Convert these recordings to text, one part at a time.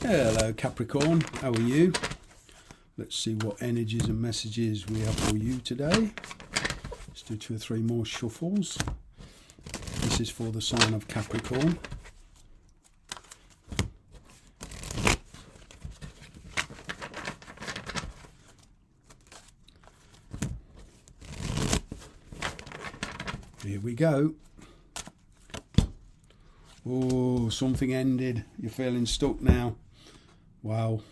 Hello Capricorn, how are you? Let's see what energies and messages we have for you today. Let's do 2 or 3 more shuffles. This is for the sign of Capricorn. Here we go. Oh, something ended. You're feeling stuck now. Wow.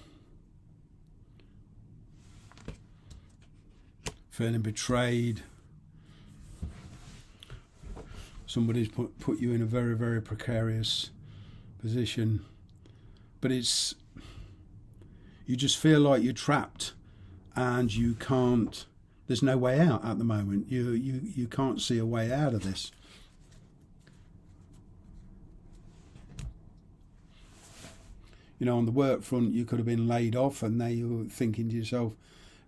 Feeling betrayed. Somebody's put you in a very, very precarious position. But you just feel like you're trapped and you can't, there's no way out at the moment. You can't see a way out of this. You know, on the work front, you could have been laid off and now you're thinking to yourself,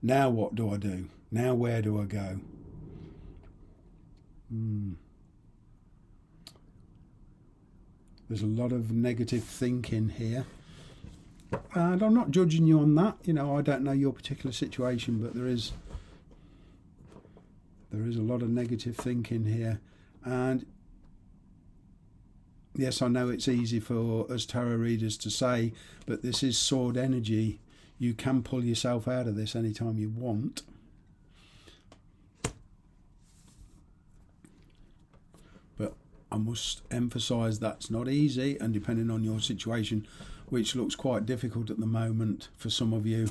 now what do I do? Now where do I go? There's a lot of negative thinking here. And I'm not judging you on that. You know, I don't know your particular situation, but there is a lot of negative thinking here. And yes, I know it's easy for us tarot readers to say, but this is sword energy. You can pull yourself out of this anytime you want. But I must emphasise that's not easy, and depending on your situation, which looks quite difficult at the moment for some of you,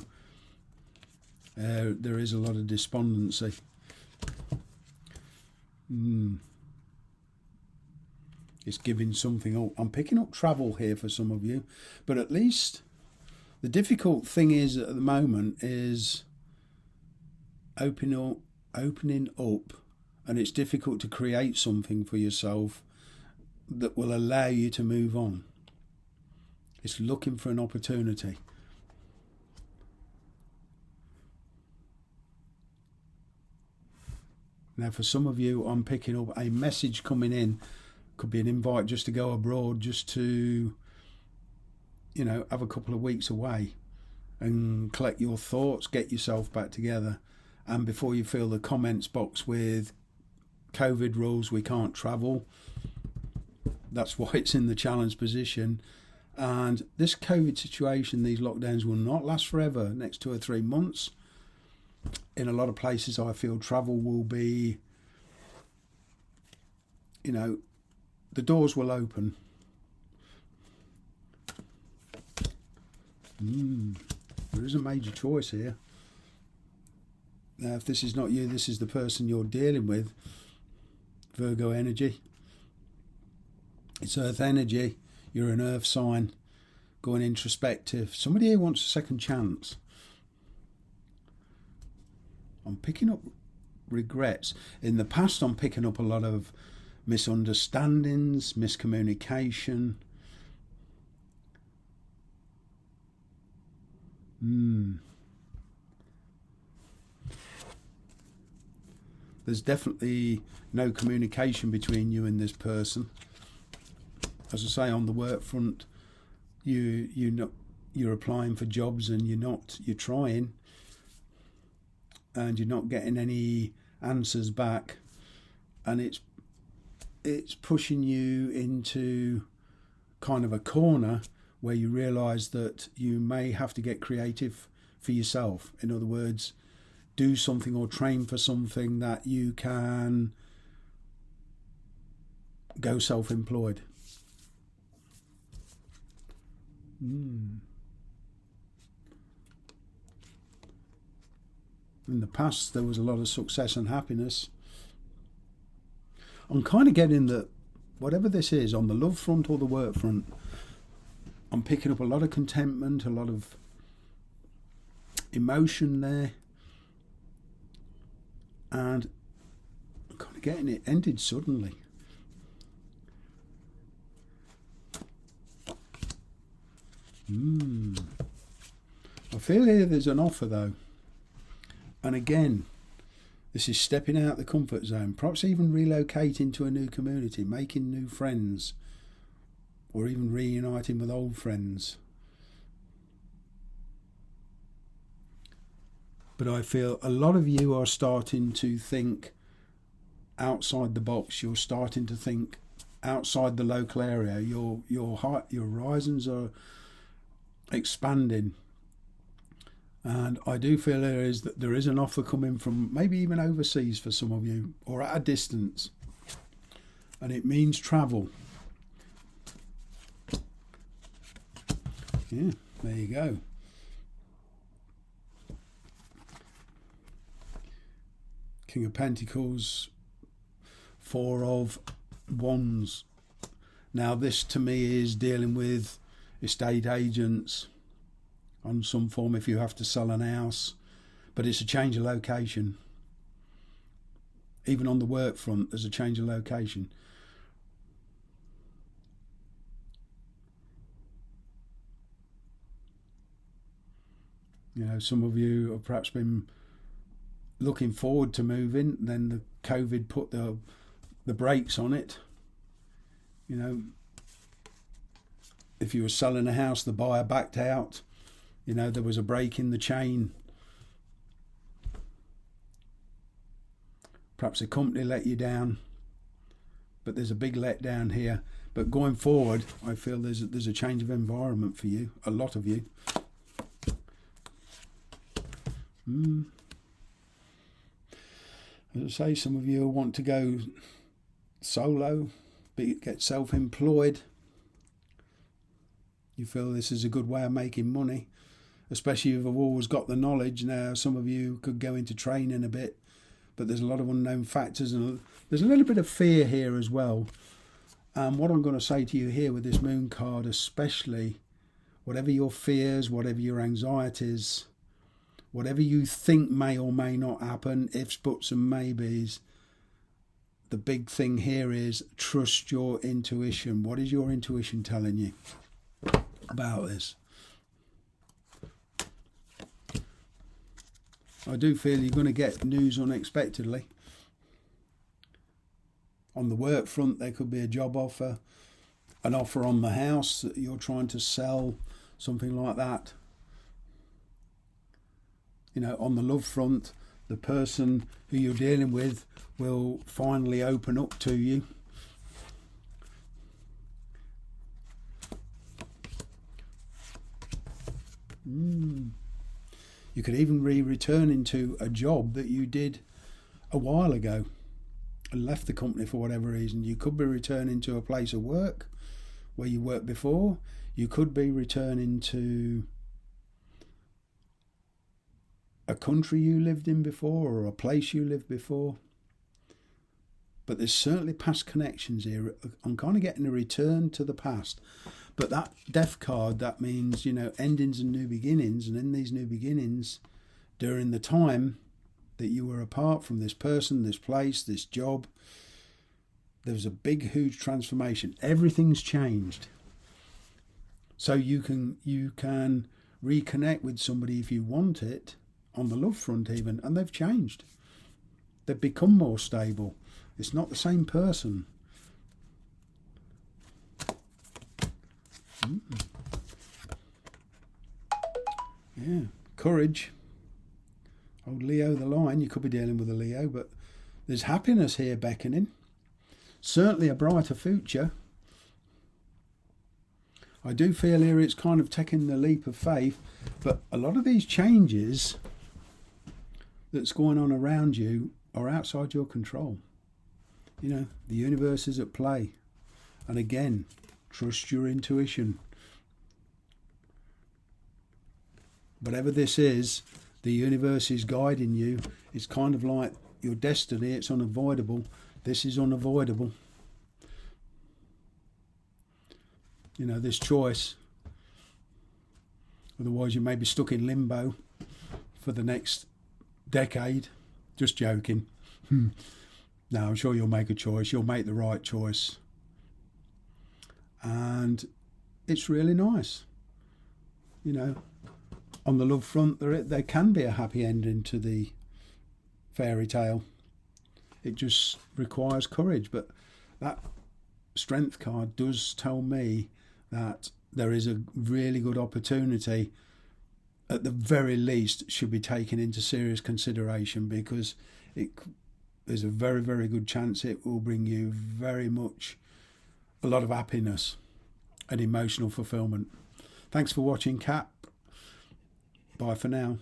there is a lot of despondency. It's giving something up. I'm picking up travel here for some of you, but at least the difficult thing is at the moment is opening up, and it's difficult to create something for yourself that will allow you to move on. It's looking for an opportunity. Now, for some of you, I'm picking up a message coming in. Could be an invite just to go abroad, just to, you know, have a couple of weeks away and collect your thoughts, get yourself back together. And before you fill the comments box with COVID rules, we can't travel. That's why it's in the challenge position. And this COVID situation, these lockdowns will not last forever, next 2 or 3 months. In a lot of places, I feel travel will be, you know, the doors will open. There is a major choice here. Now, if this is not you, this is the person you're dealing with. Virgo energy. It's earth energy. You're an earth sign. Going introspective. Somebody here wants a second chance. I'm picking up regrets. In the past, I'm picking up a lot of misunderstandings, miscommunication. There's definitely no communication between you and this person. As I say, on the work front, you're applying for jobs and you're trying, and you're not getting any answers back, and it's pushing you into kind of a corner where you realise that you may have to get creative for yourself. In other words, do something or train for something that you can go self-employed. In the past, there was a lot of success and happiness. I'm kind of getting that whatever this is, on the love front or the work front, I'm picking up a lot of contentment, a lot of emotion there. And I'm kind of getting it ended suddenly. I feel here there's an offer though. And again, this is stepping out the comfort zone, perhaps even relocating to a new community, making new friends, or even reuniting with old friends. But I feel a lot of you are starting to think outside the box. You're starting to think outside the local area. Your horizons are expanding. And I do feel there is an offer coming from maybe even overseas for some of you, or at a distance. And it means travel. Yeah, there you go. King of Pentacles, Four of Wands. Now this to me is dealing with estate agents on some form if you have to sell an house, but it's a change of location. Even on the work front, there's a change of location. You know, some of you have perhaps been looking forward to moving, then the COVID put the brakes on it. You know, if you were selling a house, the buyer backed out. You know, there was a break in the chain. Perhaps a company let you down, but there's a big letdown here. But going forward, I feel there's a change of environment for you, a lot of you. As I say, some of you want to go solo, get self-employed. You feel this is a good way of making money, especially if you've always got the knowledge. Now, some of you could go into training a bit, but there's a lot of unknown factors, and there's a little bit of fear here as well. What I'm going to say to you here with this moon card, especially, whatever your fears, whatever your anxieties, whatever you think may or may not happen, ifs, buts and maybes, the big thing here is trust your intuition. What is your intuition telling you about this? I do feel you're going to get news unexpectedly. On the work front, there could be a job offer, an offer on the house that you're trying to sell, something like that. You know, on the love front, the person who you're dealing with will finally open up to you. You could even be returning to a job that you did a while ago and left the company for whatever reason. You could be returning to a place of work where you worked before. You could be returning to a country you lived in before, or a place you lived before. But there's certainly past connections here. I'm kind of getting a return to the past. But that death card, that means, you know, endings and new beginnings. And in these new beginnings, during the time that you were apart from this person, this place, this job, there was a big, huge transformation. Everything's changed. So you can reconnect with somebody if you want it, on the love front even, and they've changed. They've become more stable. It's not the same person. Yeah, courage. Old Leo the Lion, you could be dealing with a Leo, but there's happiness here beckoning. Certainly a brighter future. I do feel here it's kind of taking the leap of faith, but a lot of these changes that's going on around you are outside your control. You know, the universe is at play. And again, trust your intuition. Whatever this is, the universe is guiding you. It's kind of like your destiny. It's unavoidable. This is unavoidable. You know, this choice. Otherwise you may be stuck in limbo for the next decade. Just joking. No, I'm sure you'll make a choice. You'll make the right choice. And it's really nice. You know, on the love front, there can be a happy ending to the fairy tale. It just requires courage. But that strength card does tell me that there is a really good opportunity at the very least should be taken into serious consideration, because there's a very, very good chance it will bring you very much a lot of happiness and emotional fulfillment. Thanks for watching, Cap. Bye for now.